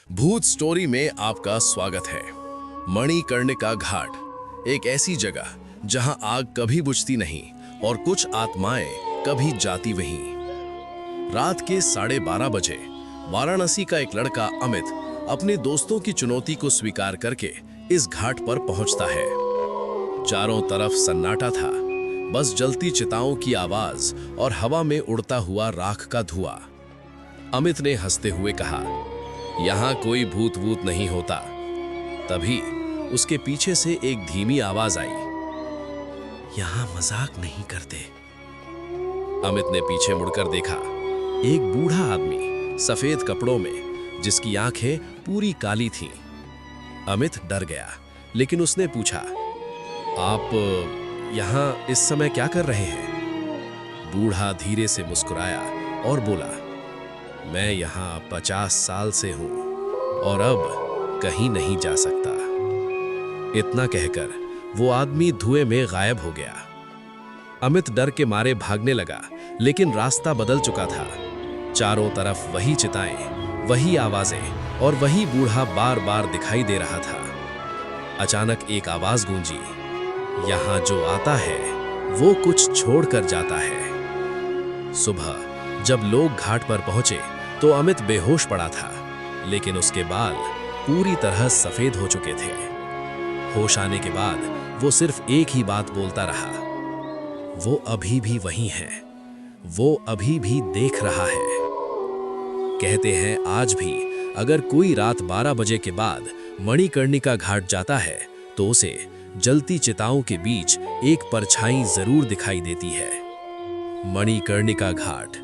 भूत स्टोरी में आपका स्वागत है। मणिकर्णिका घाट एक ऐसी जगह जहां आग कभी बुझती नहीं और कुछ आत्माएं कभी जाती वहीं। रात के 12:30 बजे वाराणसी का एक लड़का अमित अपने दोस्तों की चुनौती को स्वीकार करके इस घाट पर पहुंचता है। चारों तरफ सन्नाटा था, बस जलती चिताओं की आवाज और हवा में उड़ता हुआ राख का धुआं। अमित ने हंसते हुए कहा, यहां कोई भूत वूत नहीं होता। तभी उसके पीछे से एक धीमी आवाज आई, यहां मजाक नहीं करते। अमित ने पीछे मुड़कर देखा। एक बूढ़ा आदमी सफेद कपड़ों में, जिसकी आंखें पूरी काली थीं। अमित डर गया, लेकिन उसने पूछा, आप यहां इस समय क्या कर रहे हैं? बूढ़ा धीरे से मुस्कुराया और बोला, मैं यहाँ 50 साल से हूँ और अब कहीं नहीं जा सकता। इतना कहकर वो आदमी धुएं में गायब हो गया। अमित डर के मारे भागने लगा, लेकिन रास्ता बदल चुका था। चारों तरफ वही चिताएं, वही आवाजें और वही बूढ़ा बार बार दिखाई दे रहा था। अचानक एक आवाज गूंजी, यहाँ जो आता है वो कुछ छोड़ कर जाता है। सुबह जब लोग घाट पर पहुंचे तो अमित बेहोश पड़ा था, लेकिन उसके बाल पूरी तरह सफेद हो चुके थे। होश आने के बाद वो सिर्फ एक ही बात बोलता रहा, वो अभी भी वहीं है, वो अभी भी देख रहा है। कहते हैं आज भी अगर कोई रात 12 बजे के बाद मणिकर्णिका घाट जाता है तो उसे जलती चिताओं के बीच एक परछाई जरूर दिखाई देती है। मणिकर्णिका घाट,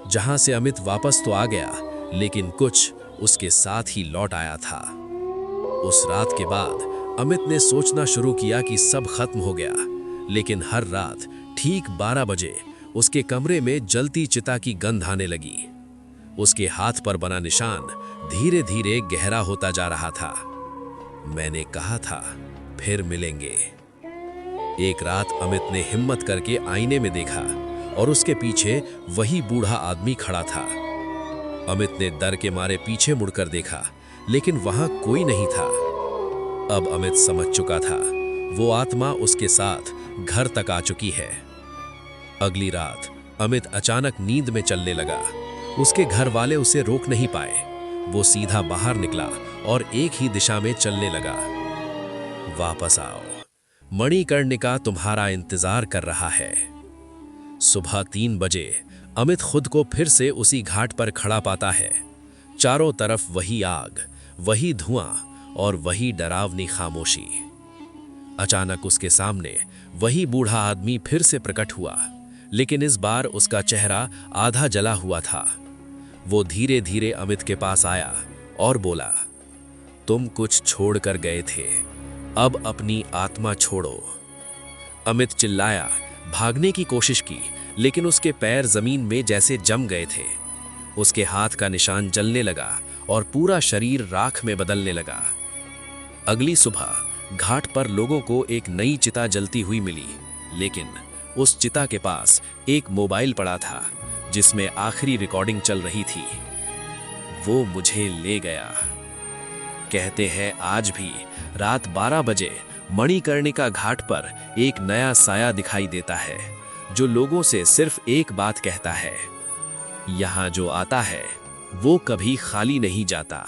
जहां से अमित वापस तो आ गया, लेकिन कुछ उसके साथ ही लौट आया था। उस रात के बाद अमित ने सोचना शुरू किया कि सब खत्म हो गया, लेकिन हर रात ठीक 12 बजे उसके कमरे में जलती चिता की गंध आने लगी। उसके हाथ पर बना निशान धीरे धीरे गहरा होता जा रहा था। मैंने कहा था फिर मिलेंगे। एक रात अमित ने हिम्मत करके आईने में देखा और उसके पीछे वही बूढ़ा आदमी खड़ा था। अमित ने डर के मारे पीछे मुड़कर देखा, लेकिन वहां कोई नहीं था। अब अमित समझ चुका था, वो आत्मा उसके साथ घर तक आ चुकी है। अगली रात अमित अचानक नींद में चलने लगा। उसके घर वाले उसे रोक नहीं पाए। वो सीधा बाहर निकला और एक ही दिशा में चलने लगा। वापस आओ, मणिकर्णिका तुम्हारा इंतजार कर रहा है। सुबह 3 बजे अमित खुद को फिर से उसी घाट पर खड़ा पाता है। चारों तरफ वही आग, वही धुआं और वही डरावनी खामोशी। अचानक उसके सामने वही बूढ़ा आदमी फिर से प्रकट हुआ, लेकिन इस बार उसका चेहरा आधा जला हुआ था। वो धीरे धीरे अमित के पास आया और बोला, तुम कुछ छोड़ कर गए थे, अब अपनी आत्मा छोड़ो। अमित चिल्लाया, भागने की कोशिश की, लेकिन उसके पैर जमीन में जैसे जम गए थे। उसके हाथ का निशान जलने लगा और पूरा शरीर राख में बदलने लगा। अगली सुबह घाट पर लोगों को एक नई चिता जलती हुई मिली, लेकिन उस चिता के पास एक मोबाइल पड़ा था जिसमें आखिरी रिकॉर्डिंग चल रही थी। वो मुझे ले गया। कहते हैं आज भी रात 12 बजे मणिकर्णिका घाट पर एक नया साया दिखाई देता है, जो लोगों से सिर्फ एक बात कहता है, यहाँ जो आता है वो कभी खाली नहीं जाता।